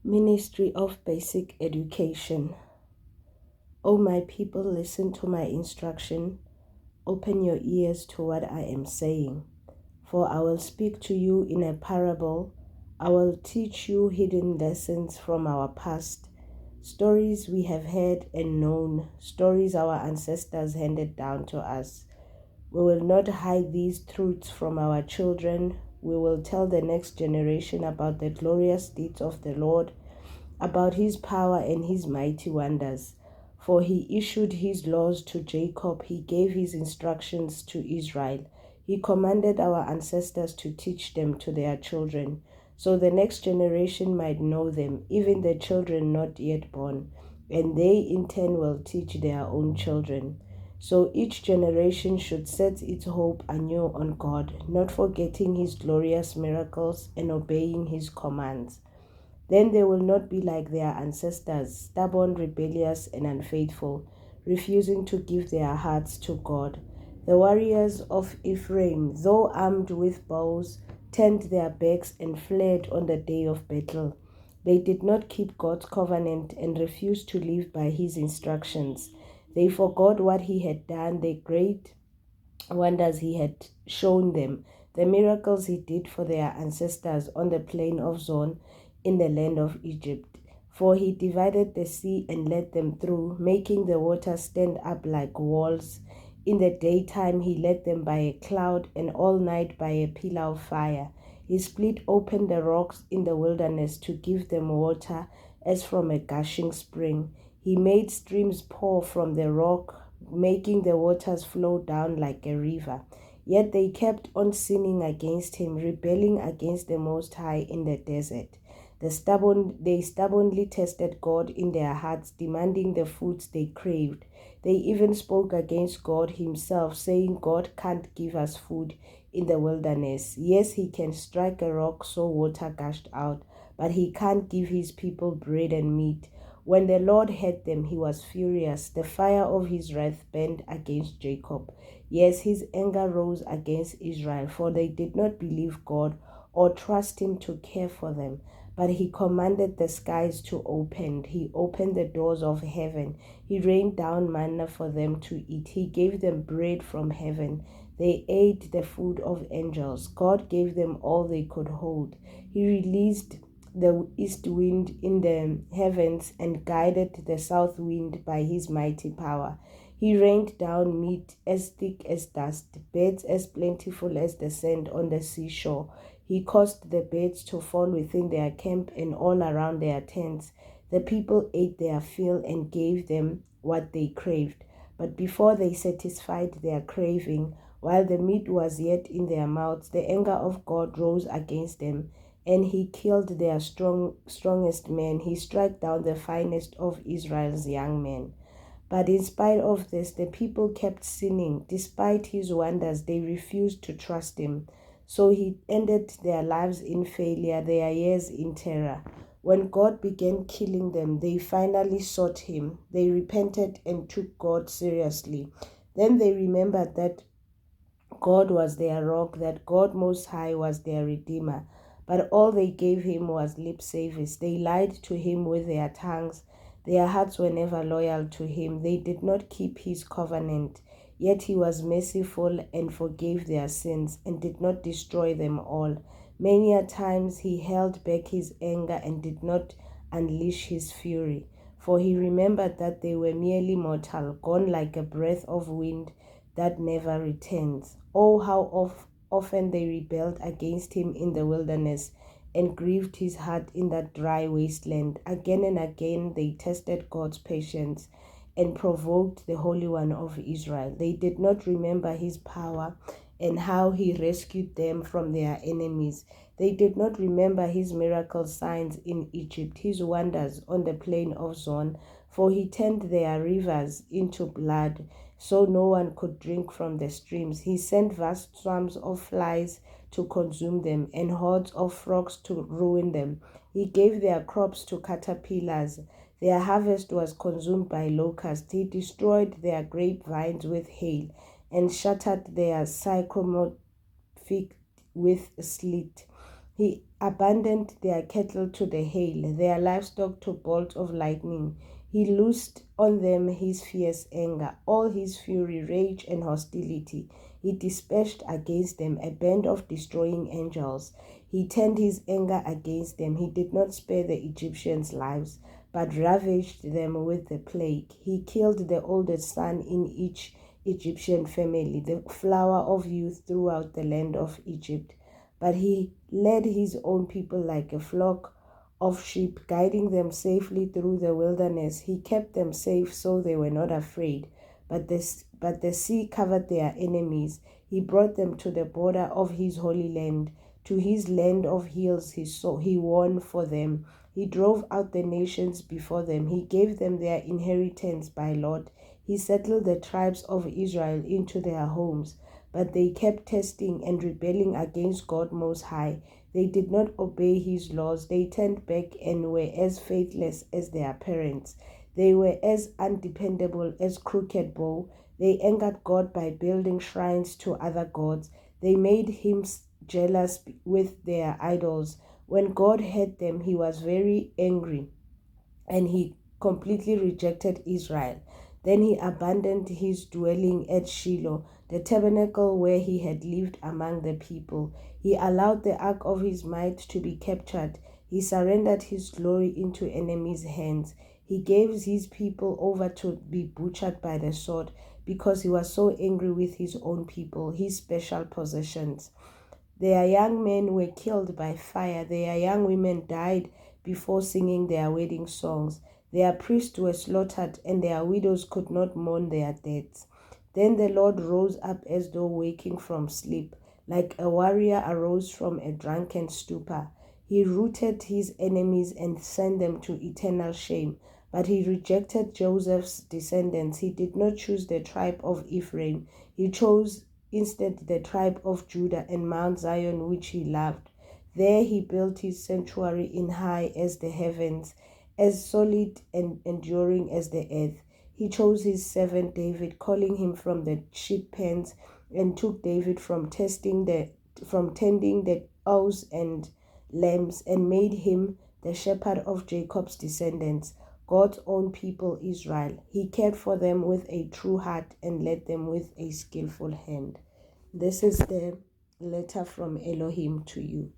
Ministry of Basic Education. O my people, listen to my instruction. Open your ears to what I am saying. For I will speak to you in a parable. I will teach you hidden lessons from our past, stories we have heard and known, stories our ancestors handed down to us. We will not hide these truths from our children. We will tell the next generation about the glorious deeds of the Lord, about his power and his mighty wonders. For he issued his laws to Jacob, he gave his instructions to Israel. He commanded our ancestors to teach them to their children, so the next generation might know them, even the children not yet born, and they in turn will teach their own children. So each generation should set its hope anew on God, not forgetting his glorious miracles and obeying his commands. Then they will not be like their ancestors, stubborn, rebellious, and unfaithful, refusing to give their hearts to God. The warriors of Ephraim, though armed with bows, turned their backs and fled on the day of battle. They did not keep God's covenant and refused to live by his instructions. They forgot what he had done, the great wonders he had shown them, the miracles he did for their ancestors on the plain of Zon in the land of Egypt. For he divided the sea and led them through, making the waters stand up like walls. In the daytime he led them by a cloud, and all night by a pillar of fire. He split open the rocks in the wilderness to give them water as from a gushing spring. He made streams pour from the rock, making the waters flow down like a river. Yet they kept on sinning against him, rebelling against the Most High in the desert. They stubbornly tested God in their hearts, demanding the foods they craved. They even spoke against God himself, saying, God can't give us food in the wilderness. Yes, he can strike a rock so water gushed out, but he can't give his people bread and meat. When the Lord heard them, he was furious. The fire of his wrath burned against Jacob. Yes, his anger rose against Israel, for they did not believe God or trust him to care for them. But he commanded the skies to open. He opened the doors of heaven. He rained down manna for them to eat. He gave them bread from heaven. They ate the food of angels. God gave them all they could hold. He released the east wind in the heavens and guided the south wind by his mighty power. He rained down meat as thick as dust, birds as plentiful as the sand on the seashore. He caused the birds to fall within their camp and all around their tents. The people ate their fill and gave them what they craved. But before they satisfied their craving, while the meat was yet in their mouths, the anger of God rose against them, and he killed their strongest men. He struck down the finest of Israel's young men. But in spite of this, the people kept sinning. Despite his wonders, they refused to trust him. So he ended their lives in failure, their years in terror. When God began killing them, they finally sought him. They repented and took God seriously. Then they remembered that God was their rock, that God Most High was their Redeemer. But all they gave him was lip service. They lied to him with their tongues. Their hearts were never loyal to him. They did not keep his covenant. Yet he was merciful and forgave their sins and did not destroy them all. Many a times he held back his anger and did not unleash his fury. For he remembered that they were merely mortal, gone like a breath of wind that never returns. Oh, how often they rebelled against him in the wilderness and grieved his heart in that dry wasteland. Again and again they tested God's patience and provoked the Holy One of Israel. They did not remember his power and how he rescued them from their enemies. They did not remember his miracle signs in Egypt, his wonders on the plain of Zon, for he turned their rivers into blood, so no one could drink from the streams. He sent vast swarms of flies to consume them and hordes of frogs to ruin them. He gave their crops to caterpillars. Their harvest was consumed by locusts. He destroyed their grapevines with hail and shattered their sycamore fig with sleet. He abandoned their cattle to the hail, their livestock to bolts of lightning. He loosed on them his fierce anger, all his fury, rage, and hostility. He dispatched against them a band of destroying angels. He turned his anger against them. He did not spare the Egyptians' lives, but ravaged them with the plague. He killed the oldest son in each Egyptian family, the flower of youth throughout the land of Egypt. But he led his own people like a flock of sheep, guiding them safely through the wilderness. He kept them safe so they were not afraid. But the sea covered their enemies. He brought them to the border of his holy land. To his land of hills he won for them. He drove out the nations before them. He gave them their inheritance by lot. He settled the tribes of Israel into their homes. But they kept testing and rebelling against God Most High. They did not obey his laws. They turned back and were as faithless as their parents. They were as undependable as crooked bow. They angered God by building shrines to other gods. They made him jealous with their idols. When God heard them, he was very angry, and he completely rejected Israel. Then he abandoned his dwelling at Shiloh, the tabernacle where he had lived among the people. He allowed the ark of his might to be captured. He surrendered his glory into enemies' hands. He gave his people over to be butchered by the sword because he was so angry with his own people, his special possessions. Their young men were killed by fire. Their young women died before singing their wedding songs. Their priests were slaughtered, and their widows could not mourn their deaths. Then the Lord rose up as though waking from sleep, like a warrior arose from a drunken stupor. He routed his enemies and sent them to eternal shame. But he rejected Joseph's descendants. He did not choose the tribe of Ephraim. He chose instead the tribe of Judah and Mount Zion, which he loved. There he built his sanctuary in high as the heavens, as solid and enduring as the earth. He chose his servant David, calling him from the sheep pens, and took David from tending the ewes and lambs, and made him the shepherd of Jacob's descendants, God's own people Israel. He cared for them with a true heart and led them with a skillful hand. This is the letter from Elohim to you.